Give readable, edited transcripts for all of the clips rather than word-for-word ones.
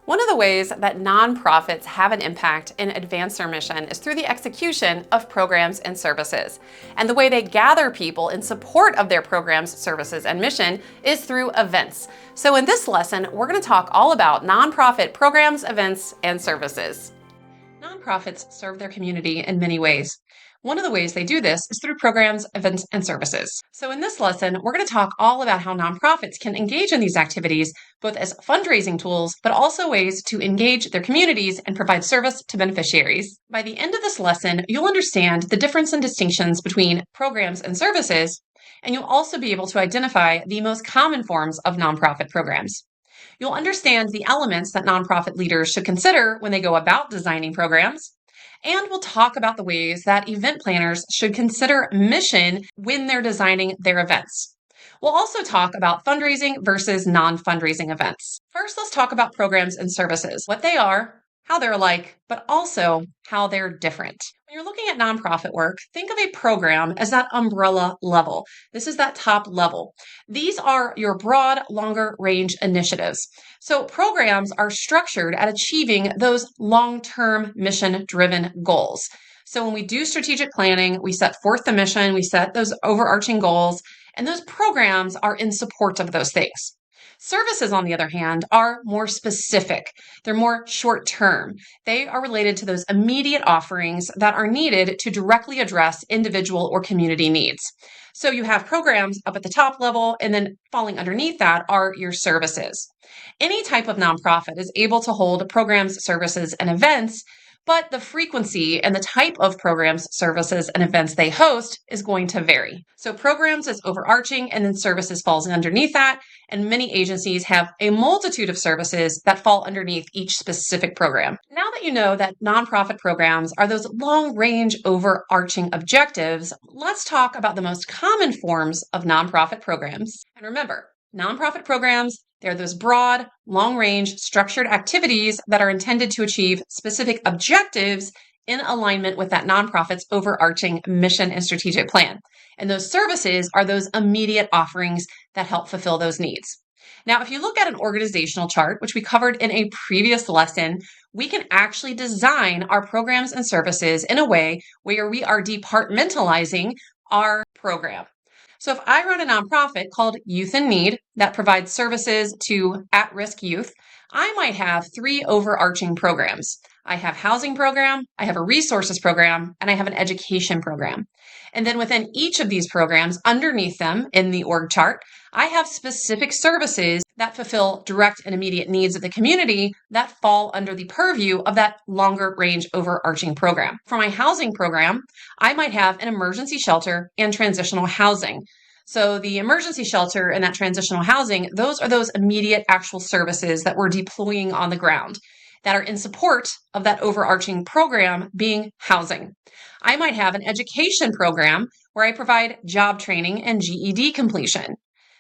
One of the ways that nonprofits have an impact and advance their mission is through the execution of programs and services. And the way they gather people in support of their programs, services, and mission is through events. So in this lesson, we're going to talk all about nonprofit programs, events, and services. Nonprofits serve their community in many ways. One of the ways they do this is through programs, events, and services. So in this lesson, we're going to talk all about how nonprofits can engage in these activities, both as fundraising tools, but also ways to engage their communities and provide service to beneficiaries. By the end of this lesson, you'll understand the difference and distinctions between programs and services, and you'll also be able to identify the most common forms of nonprofit programs. You'll understand the elements that nonprofit leaders should consider when they go about designing programs. And we'll talk about the ways that event planners should consider mission when they're designing their events. We'll also talk about fundraising versus non-fundraising events. First, let's talk about programs and services, what they are, how they're alike, but also how they're different. When you're looking at nonprofit work, think of a program as that umbrella level. This is that top level. These are your broad, longer range initiatives. So programs are structured at achieving those long-term mission-driven goals. So when we do strategic planning, we set forth the mission, we set those overarching goals, and those programs are in support of those things. Services, on the other hand, are more specific. They're more short-term. They are related to those immediate offerings that are needed to directly address individual or community needs. So you have programs up at the top level, and then falling underneath that are your services. Any type of nonprofit is able to hold programs, services, and events, but the frequency and the type of programs, services, and events they host is going to vary. So programs is overarching, and then services falls underneath that, and many agencies have a multitude of services that fall underneath each specific program. Now that you know that nonprofit programs are those long-range overarching objectives, let's talk about the most common forms of nonprofit programs. And remember, nonprofit programs, they're those broad, long-range, structured activities that are intended to achieve specific objectives in alignment with that nonprofit's overarching mission and strategic plan. And those services are those immediate offerings that help fulfill those needs. Now, if you look at an organizational chart, which we covered in a previous lesson, we can actually design our programs and services in a way where we are departmentalizing our program. So if I run a nonprofit called Youth in Need that provides services to at-risk youth, I might have 3 overarching programs. I have housing program, I have a resources program, and I have an education program. And then within each of these programs, underneath them in the org chart, I have specific services that fulfill direct and immediate needs of the community that fall under the purview of that longer range overarching program. For my housing program, I might have an emergency shelter and transitional housing. So the emergency shelter and that transitional housing, those are those immediate actual services that we're deploying on the ground that are in support of that overarching program being housing. I might have an education program where I provide job training and GED completion.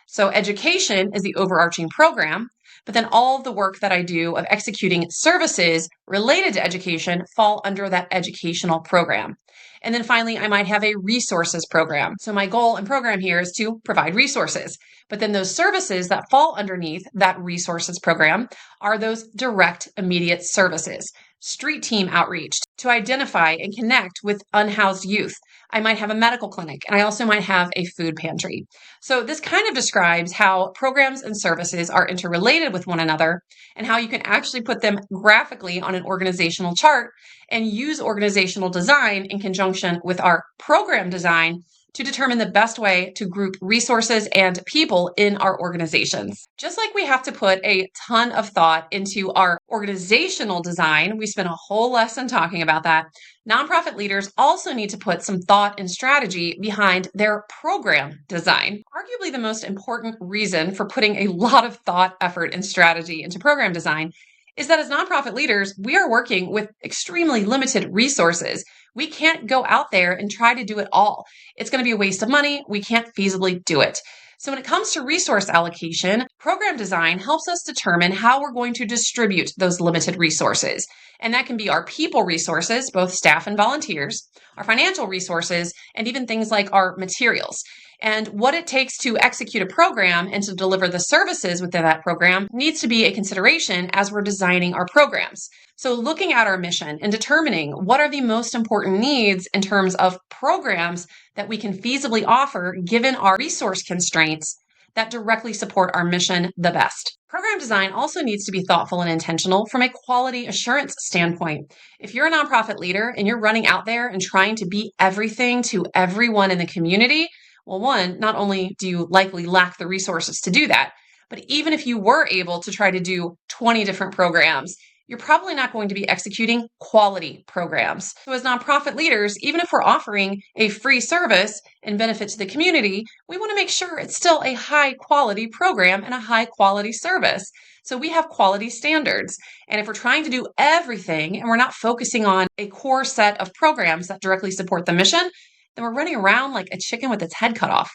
So education is the overarching program, but then all of the work that I do of executing services related to education fall under that educational program. And then finally, I might have a resources program. So my goal and program here is to provide resources. But then those services that fall underneath that resources program are those direct, immediate services. Street team outreach to identify and connect with unhoused youth. I might have a medical clinic, and I also might have a food pantry. So this kind of describes how programs and services are interrelated with one another and how you can actually put them graphically on an organizational chart and use organizational design in conjunction with our program design to determine the best way to group resources and people in our organizations. Just like we have to put a ton of thought into our organizational design, we spent a whole lesson talking about that. Nonprofit leaders also need to put some thought and strategy behind their program design. Arguably the most important reason for putting a lot of thought, effort, and strategy into program design is that as nonprofit leaders, we are working with extremely limited resources. We can't go out there and try to do it all. It's going to be a waste of money. We can't feasibly do it. So when it comes to resource allocation, program design helps us determine how we're going to distribute those limited resources. And that can be our people resources, both staff and volunteers, our financial resources, and even things like our materials. And what it takes to execute a program and to deliver the services within that program needs to be a consideration as we're designing our programs. So looking at our mission and determining what are the most important needs in terms of programs that we can feasibly offer given our resource constraints that directly support our mission the best. Program design also needs to be thoughtful and intentional from a quality assurance standpoint. If you're a nonprofit leader and you're running out there and trying to be everything to everyone in the community, well, one, not only do you likely lack the resources to do that, but even if you were able to try to do 20 different programs, you're probably not going to be executing quality programs. So as nonprofit leaders, even if we're offering a free service and benefit to the community, we want to make sure it's still a high quality program and a high quality service. So we have quality standards. And if we're trying to do everything and we're not focusing on a core set of programs that directly support the mission, then we're running around like a chicken with its head cut off.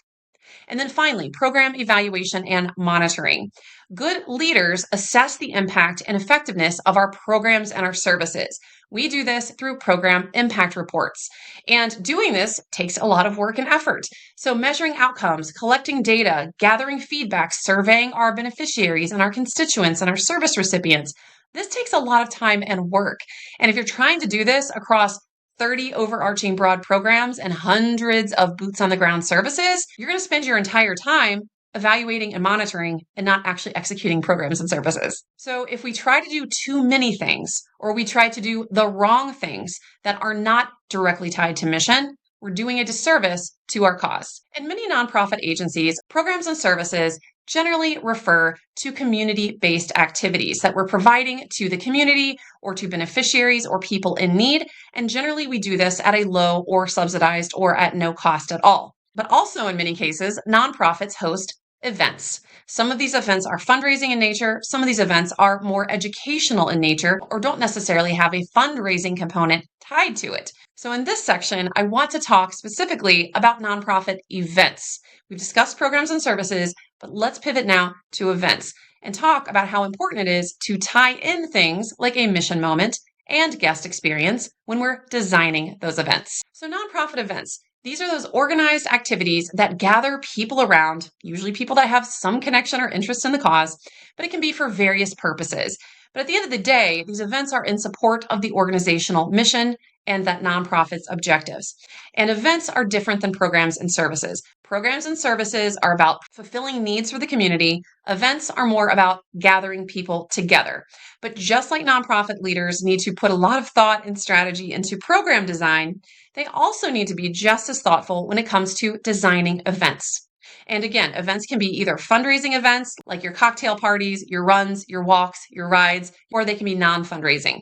And then finally, program evaluation and monitoring. Good leaders assess the impact and effectiveness of our programs and our services. We do this through program impact reports. And doing this takes a lot of work and effort. So measuring outcomes, collecting data, gathering feedback, surveying our beneficiaries and our constituents and our service recipients. This takes a lot of time and work. And if you're trying to do this across 30 overarching broad programs and hundreds of boots on the ground services, you're going to spend your entire time evaluating and monitoring and not actually executing programs and services. So if we try to do too many things, or we try to do the wrong things that are not directly tied to mission, we're doing a disservice to our cause. In many nonprofit agencies, programs and services generally refer to community-based activities that we're providing to the community or to beneficiaries or people in need. And generally we do this at a low or subsidized or at no cost at all. But also in many cases, nonprofits host events. Some of these events are fundraising in nature. Some of these events are more educational in nature or don't necessarily have a fundraising component tied to it. So in this section, I want to talk specifically about nonprofit events. We've discussed programs and services, but let's pivot now to events and talk about how important it is to tie in things like a mission moment and guest experience when we're designing those events. So nonprofit events. These are those organized activities that gather people around, usually people that have some connection or interest in the cause, but it can be for various purposes. But at the end of the day, these events are in support of the organizational mission and that nonprofit's objectives. And events are different than programs and services. Programs and services are about fulfilling needs for the community. Events are more about gathering people together. But just like nonprofit leaders need to put a lot of thought and strategy into program design, they also need to be just as thoughtful when it comes to designing events. And again, events can be either fundraising events like your cocktail parties, your runs, your walks, your rides, or they can be non-fundraising.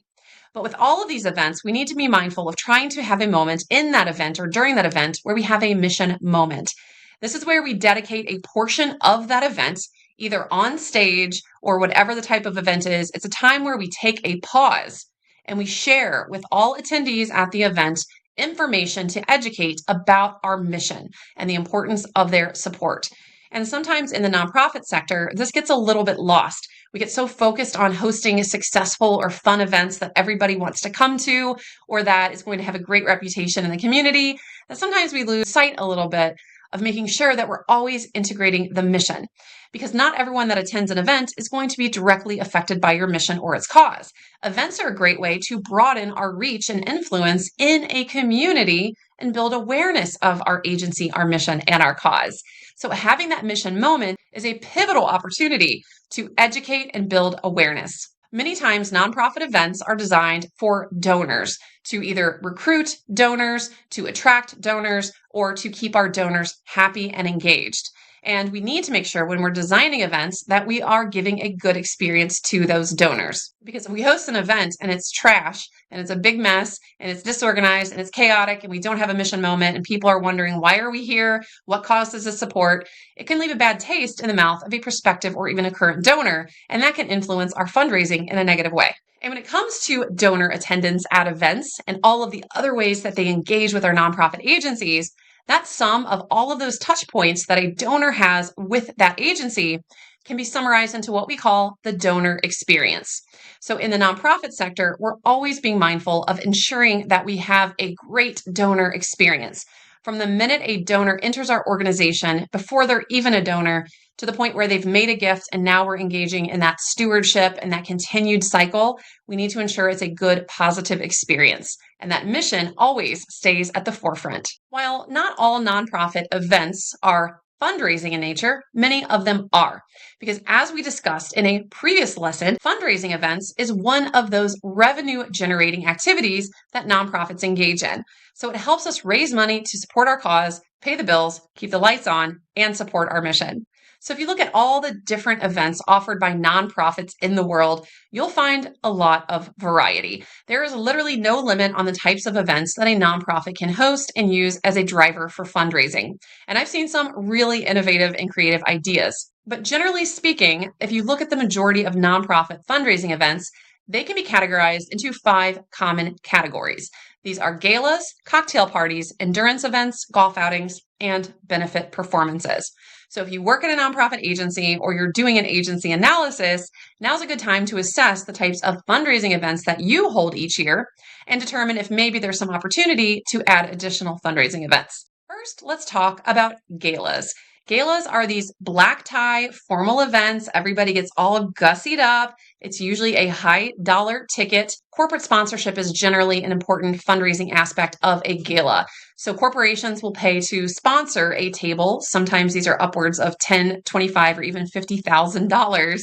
But with all of these events, we need to be mindful of trying to have a moment in that event or during that event where we have a mission moment. This is where we dedicate a portion of that event, either on stage or whatever the type of event is. It's a time where we take a pause and we share with all attendees at the event information to educate about our mission and the importance of their support. And sometimes in the nonprofit sector, this gets a little bit lost. We get so focused on hosting successful or fun events that everybody wants to come to, or that is going to have a great reputation in the community, that sometimes we lose sight a little bit of making sure that we're always integrating the mission. Because not everyone that attends an event is going to be directly affected by your mission or its cause. Events are a great way to broaden our reach and influence in a community and build awareness of our agency, our mission, and our cause. So having that mission moment is a pivotal opportunity to educate and build awareness. Many times, nonprofit events are designed for donors to either recruit donors, to attract donors, or to keep our donors happy and engaged. And we need to make sure when we're designing events that we are giving a good experience to those donors. Because if we host an event and it's trash and it's a big mess and it's disorganized and it's chaotic and we don't have a mission moment and people are wondering, why are we here? What causes this support? It can leave a bad taste in the mouth of a prospective or even a current donor, and that can influence our fundraising in a negative way. And when it comes to donor attendance at events and all of the other ways that they engage with our nonprofit agencies, that sum of all of those touch points that a donor has with that agency can be summarized into what we call the donor experience. So in the nonprofit sector, we're always being mindful of ensuring that we have a great donor experience. from the minute a donor enters our organization, before they're even a donor, to the point where they've made a gift and now we're engaging in that stewardship and that continued cycle. We need to ensure it's a good, positive experience, and that mission always stays at the forefront. While not all nonprofit events are fundraising in nature, many of them are. Because as we discussed in a previous lesson, fundraising events is one of those revenue generating activities that nonprofits engage in. So it helps us raise money to support our cause, pay the bills, keep the lights on, and support our mission. So if you look at all the different events offered by nonprofits in the world, you'll find a lot of variety. There is literally no limit on the types of events that a nonprofit can host and use as a driver for fundraising. And I've seen some really innovative and creative ideas. But generally speaking, if you look at the majority of nonprofit fundraising events, they can be categorized into 5 common categories. These are galas, cocktail parties, endurance events, golf outings, and benefit performances. So if you work at a nonprofit agency or you're doing an agency analysis, now's a good time to assess the types of fundraising events that you hold each year and determine if maybe there's some opportunity to add additional fundraising events. First, let's talk about galas. Galas are these black tie formal events. Everybody gets all gussied up. It's usually a high dollar ticket. Corporate sponsorship is generally an important fundraising aspect of a gala. So corporations will pay to sponsor a table. Sometimes these are upwards of $10, $25, or even $50,000.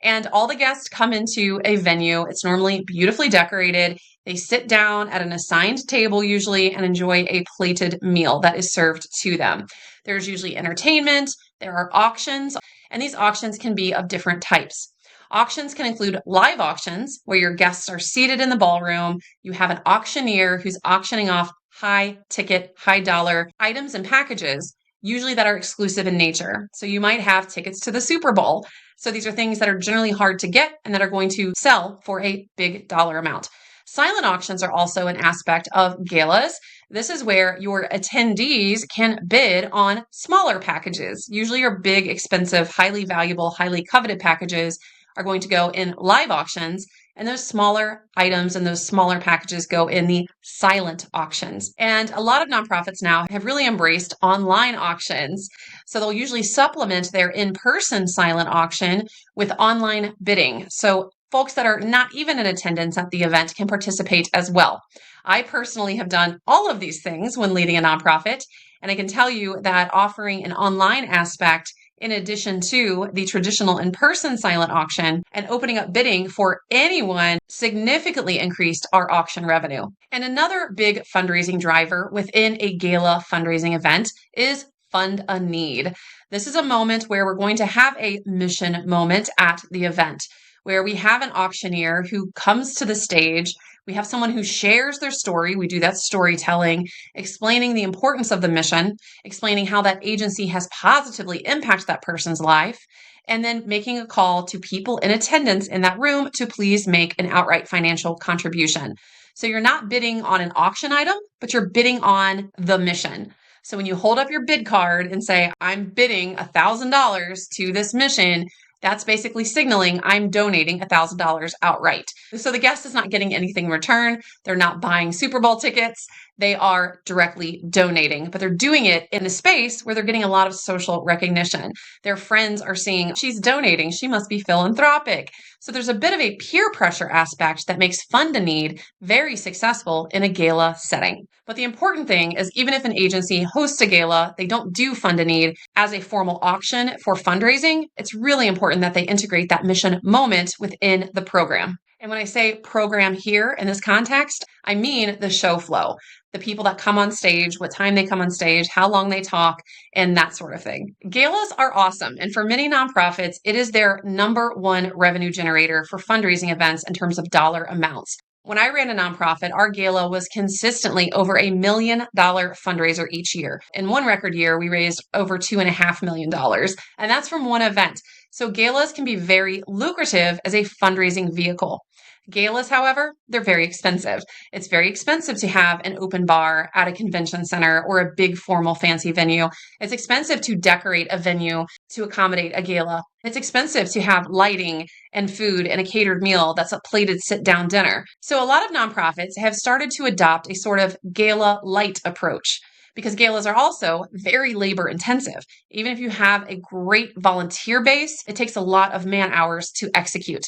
And all the guests come into a venue. It's normally beautifully decorated. They sit down at an assigned table usually and enjoy a plated meal that is served to them. There's usually entertainment, there are auctions, and these auctions can be of different types. Auctions can include live auctions where your guests are seated in the ballroom. You have an auctioneer who's auctioning off high ticket, high dollar items and packages, usually that are exclusive in nature. So you might have tickets to the Super Bowl. So these are things that are generally hard to get and that are going to sell for a big dollar amount. Silent auctions are also an aspect of galas. This is where your attendees can bid on smaller packages. Usually your big, expensive, highly valuable, highly coveted packages are going to go in live auctions, and those smaller items and those smaller packages go in the silent auctions. And a lot of nonprofits now have really embraced online auctions. So they'll usually supplement their in-person silent auction with online bidding. So folks that are not even in attendance at the event can participate as well. I personally have done all of these things when leading a nonprofit, and I can tell you that offering an online aspect in addition to the traditional in-person silent auction and opening up bidding for anyone significantly increased our auction revenue. And another big fundraising driver within a gala fundraising event is Fund a Need. This is a moment where we're going to have a mission moment at the event, where we have an auctioneer who comes to the stage. We have someone who shares their story. We do that storytelling, explaining the importance of the mission, explaining how that agency has positively impacted that person's life, and then making a call to people in attendance in that room to please make an outright financial contribution. So you're not bidding on an auction item, but you're bidding on the mission. So when you hold up your bid card and say, I'm bidding $1,000 to this mission, that's basically signaling I'm donating $1,000 outright. So the guest is not getting anything in return. They're not buying Super Bowl tickets. They are directly donating, but they're doing it in a space where they're getting a lot of social recognition. Their friends are seeing she's donating. She must be philanthropic. So there's a bit of a peer pressure aspect that makes Fund a Need very successful in a gala setting. But the important thing is even if an agency hosts a gala, they don't do Fund a Need as a formal auction for fundraising. It's really important that they integrate that mission moment within the program. And when I say program here in this context, I mean the show flow, the people that come on stage, what time they come on stage, how long they talk, and that sort of thing. Galas are awesome. And for many nonprofits, it is their number one revenue generator for fundraising events in terms of dollar amounts. When I ran a nonprofit, our gala was consistently over $1 million fundraiser each year. In one record year, we raised over $2.5 million, and that's from one event. So galas can be very lucrative as a fundraising vehicle. Galas, however, they're very expensive. It's very expensive to have an open bar at a convention center or a big formal fancy venue. It's expensive to decorate a venue to accommodate a gala. It's expensive to have lighting and food and a catered meal that's a plated sit-down dinner. So a lot of nonprofits have started to adopt a sort of gala light approach. because galas are also very labor intensive. Even if you have a great volunteer base, it takes a lot of man hours to execute.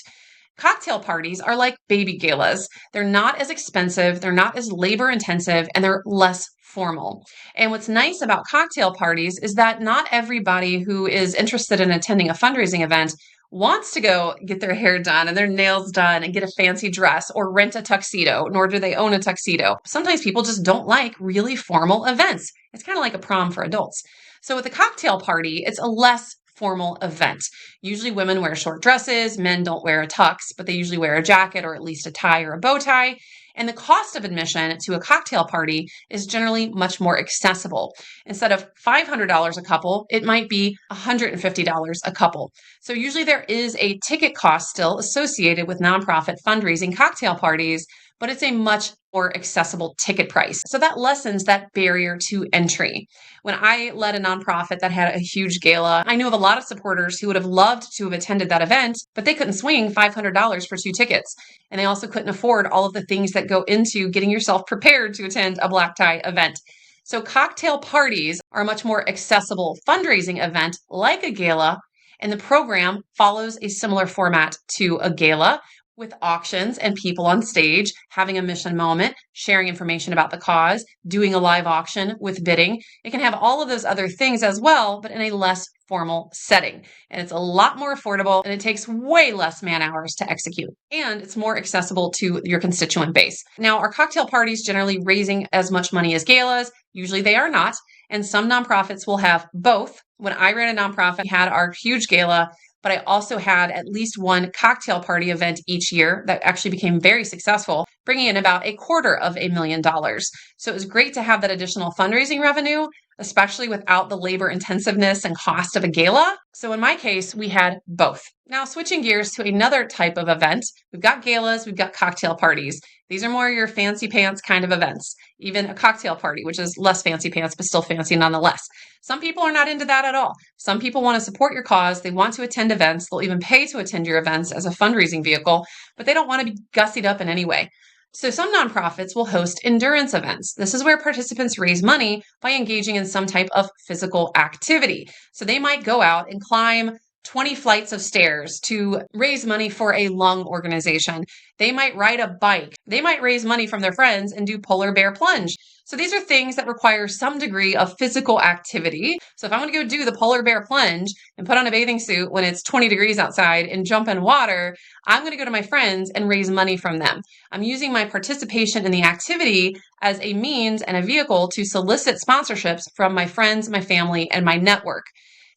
Cocktail parties are like baby galas. They're not as expensive, they're not as labor intensive, and they're less formal. And what's nice about cocktail parties is that not everybody who is interested in attending a fundraising event wants to go get their hair done and their nails done and get a fancy dress or rent a tuxedo, nor do they own a tuxedo. Sometimes people just don't like really formal events. It's kind of like a prom for adults. So with a cocktail party, it's a less formal event. Usually women wear short dresses, men don't wear a tux, but they usually wear a jacket or at least a tie or a bow tie. And the cost of admission to a cocktail party is generally much more accessible. Instead of $500 a couple, it might be $150 a couple. So usually there is a ticket cost still associated with nonprofit fundraising cocktail parties, but it's a much more accessible ticket price. So that lessens that barrier to entry. When I led a nonprofit that had a huge gala, I knew of a lot of supporters who would have loved to have attended that event, but they couldn't swing $500 for 2 tickets. And they also couldn't afford all of the things that go into getting yourself prepared to attend a black tie event. So cocktail parties are a much more accessible fundraising event like a gala, and the program follows a similar format to a gala, with auctions and people on stage having a mission moment, sharing information about the cause, doing a live auction with bidding. It can have all of those other things as well, but in a less formal setting. And it's a lot more affordable and it takes way less man hours to execute. And it's more accessible to your constituent base. Now, are cocktail parties generally raising as much money as galas? Usually they are not. And some nonprofits will have both. When I ran a nonprofit, we had our huge gala, but I also had at least one cocktail party event each year that actually became very successful, bringing in about $250,000. So it was great to have that additional fundraising revenue, especially without the labor intensiveness and cost of a gala. So in my case, we had both. Now, switching gears to another type of event, we've got galas, we've got cocktail parties. These are more your fancy pants kind of events, even a cocktail party, which is less fancy pants, but still fancy nonetheless. Some people are not into that at all. Some people want to support your cause. They want to attend events. They'll even pay to attend your events as a fundraising vehicle, but they don't want to be gussied up in any way. So some nonprofits will host endurance events. This is where participants raise money by engaging in some type of physical activity. So they might go out and climb 20 flights of stairs to raise money for a lung organization. They might ride a bike. They might raise money from their friends and do polar bear plunge. So these are things that require some degree of physical activity. So if I'm going to go do the polar bear plunge and put on a bathing suit when it's 20 degrees outside and jump in water, I'm going to go to my friends and raise money from them. I'm using my participation in the activity as a means and a vehicle to solicit sponsorships from my friends, my family, and my network.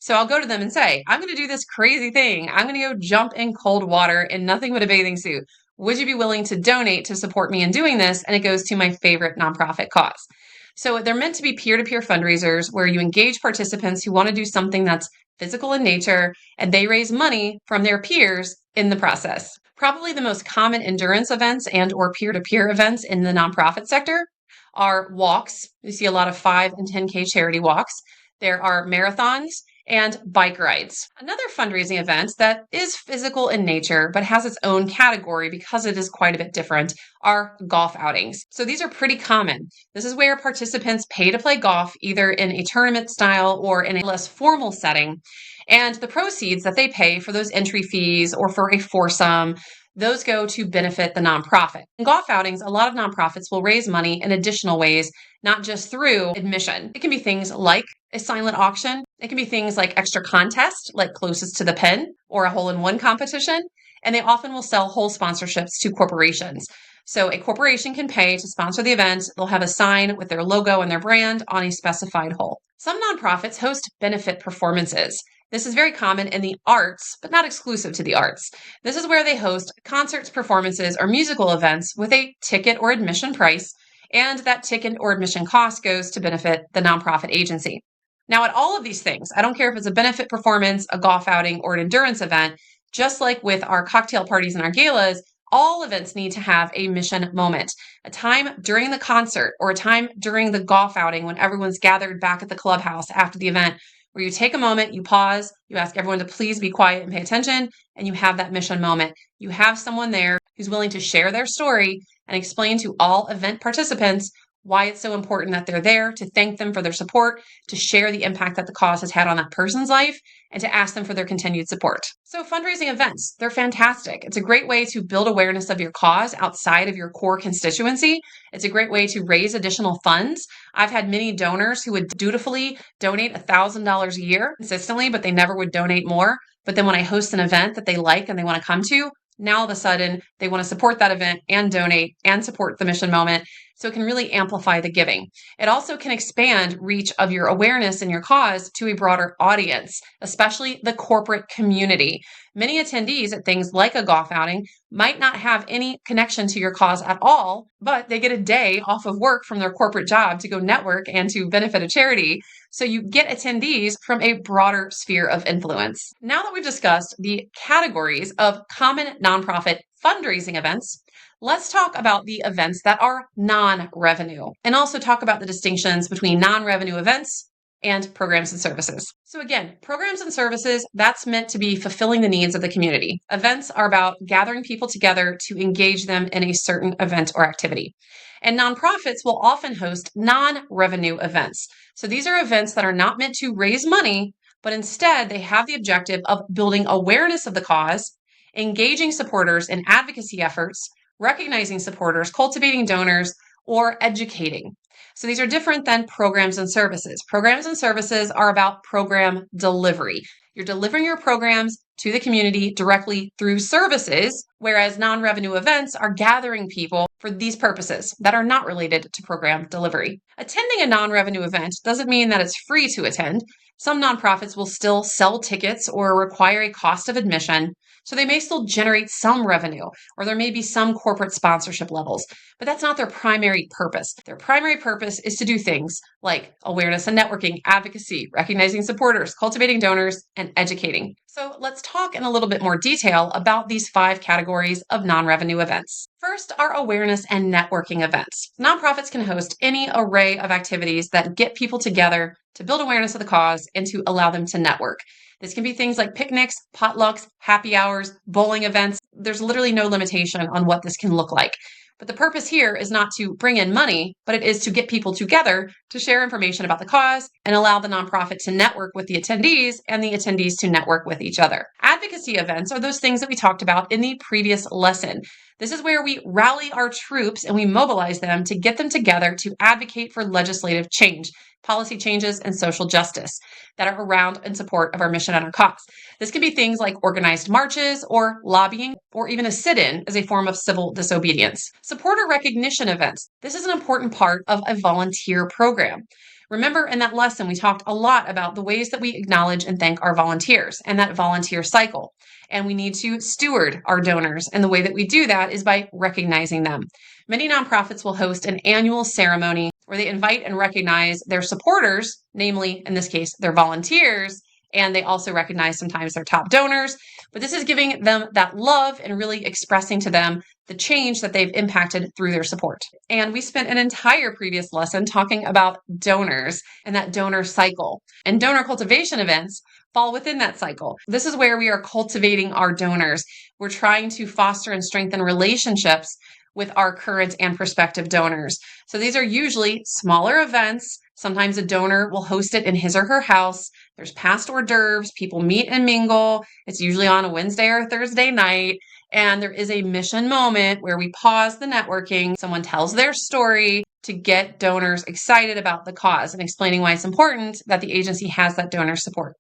So I'll go to them and say, I'm going to do this crazy thing. I'm going to go jump in cold water in nothing but a bathing suit. Would you be willing to donate to support me in doing this? And it goes to my favorite nonprofit cause. So they're meant to be peer-to-peer fundraisers where you engage participants who want to do something that's physical in nature, and they raise money from their peers in the process. Probably the most common endurance events and or peer-to-peer events in the nonprofit sector are walks. You see a lot of 5 and 10K charity walks. There are marathons and bike rides. Another fundraising event that is physical in nature but has its own category because it is quite a bit different are golf outings. So these are pretty common. This is where participants pay to play golf either in a tournament style or in a less formal setting. And the proceeds that they pay for those entry fees or for a foursome, those go to benefit the nonprofit. In golf outings, a lot of nonprofits will raise money in additional ways, not just through admission. It can be things like a silent auction. It can be things like extra contests, like closest to the pin or a hole-in-one competition. And they often will sell whole sponsorships to corporations. So a corporation can pay to sponsor the event. They'll have a sign with their logo and their brand on a specified hole. Some nonprofits host benefit performances. This is very common in the arts, but not exclusive to the arts. This is where they host concerts, performances, or musical events with a ticket or admission price, and that ticket or admission cost goes to benefit the nonprofit agency. Now, at all of these things, I don't care if it's a benefit performance, a golf outing, or an endurance event, just like with our cocktail parties and our galas, all events need to have a mission moment, a time during the concert or a time during the golf outing when everyone's gathered back at the clubhouse after the event, where you take a moment, you pause, you ask everyone to please be quiet and pay attention, and you have that mission moment. You have someone there who's willing to share their story and explain to all event participants why it's so important that they're there, to thank them for their support, to share the impact that the cause has had on that person's life, and to ask them for their continued support. So fundraising events, they're fantastic. It's a great way to build awareness of your cause outside of your core constituency. It's a great way to raise additional funds. I've had many donors who would dutifully donate $1,000 a year consistently, but they never would donate more. But then when I host an event that they like and they want to come to, now all of a sudden they want to support that event and donate and support the mission moment. So it can really amplify the giving. It also can expand reach of your awareness and your cause to a broader audience, especially the corporate community. Many attendees at things like a golf outing might not have any connection to your cause at all, but they get a day off of work from their corporate job to go network and to benefit a charity. So you get attendees from a broader sphere of influence. Now that we've discussed the categories of common nonprofit fundraising events, let's talk about the events that are non-revenue and also talk about the distinctions between non-revenue events and programs and services. So again, programs and services, that's meant to be fulfilling the needs of the community. Events are about gathering people together to engage them in a certain event or activity. And nonprofits will often host non-revenue events. So these are events that are not meant to raise money, but instead they have the objective of building awareness of the cause, engaging supporters in advocacy efforts, recognizing supporters, cultivating donors, or educating. So these are different than programs and services. Programs and services are about program delivery. You're delivering your programs to the community directly through services, whereas non-revenue events are gathering people for these purposes that are not related to program delivery. Attending a non-revenue event doesn't mean that it's free to attend. Some nonprofits will still sell tickets or require a cost of admission, so they may still generate some revenue, or there may be some corporate sponsorship levels, but that's not their primary purpose. Their primary purpose is to do things like awareness and networking, advocacy, recognizing supporters, cultivating donors, and educating. So let's talk in a little bit more detail about these 5 categories of non-revenue events. First are awareness and networking events. Nonprofits can host any array of activities that get people together to build awareness of the cause and to allow them to network. This can be things like picnics, potlucks, happy hours, bowling events. There's literally no limitation on what this can look like. But the purpose here is not to bring in money, but it is to get people together to share information about the cause and allow the nonprofit to network with the attendees and the attendees to network with each other. Advocacy events are those things that we talked about in the previous lesson. This is where we rally our troops and we mobilize them to get them together to advocate for legislative change, policy changes, and social justice that are around in support of our mission and our cause. This can be things like organized marches or lobbying, or even a sit-in as a form of civil disobedience. Supporter recognition events. This is an important part of a volunteer program. Remember, in that lesson, we talked a lot about the ways that we acknowledge and thank our volunteers and that volunteer cycle. And we need to steward our donors. And the way that we do that is by recognizing them. Many nonprofits will host an annual ceremony where they invite and recognize their supporters, namely, in this case, their volunteers, and they also recognize sometimes their top donors. But this is giving them that love and really expressing to them the change that they've impacted through their support. And we spent an entire previous lesson talking about donors and that donor cycle. And donor cultivation events fall within that cycle. This is where we are cultivating our donors. We're trying to foster and strengthen relationships with our current and prospective donors. So these are usually smaller events. Sometimes a donor will host it in his or her house. There's past hors d'oeuvres, people meet and mingle. It's usually on a Wednesday or Thursday night. And there is a mission moment where we pause the networking. Someone tells their story to get donors excited about the cause and explaining why it's important that the agency has that donor support.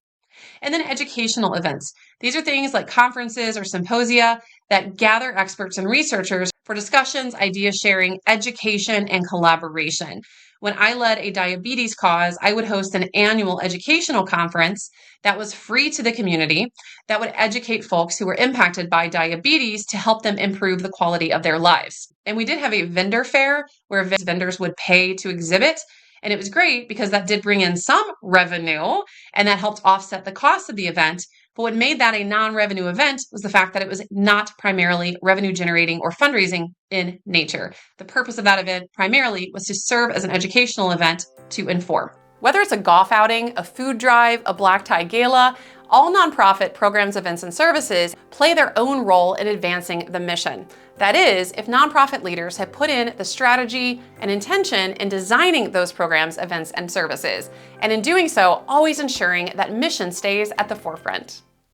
And then educational events. These are things like conferences or symposia that gather experts and researchers for discussions, idea sharing, education, and collaboration. When I led a diabetes cause, I would host an annual educational conference that was free to the community that would educate folks who were impacted by diabetes to help them improve the quality of their lives. And we did have a vendor fair where vendors would pay to exhibit. And it was great because that did bring in some revenue and that helped offset the cost of the event. But what made that a non-revenue event was the fact that it was not primarily revenue generating or fundraising in nature. The purpose of that event primarily was to serve as an educational event to inform. Whether it's a golf outing, a food drive, a black tie gala, All nonprofit programs, events, and services play their own role in advancing the mission. That is, if nonprofit leaders have put in the strategy and intention in designing those programs, events, and services, and in doing so, always ensuring that mission stays at the forefront.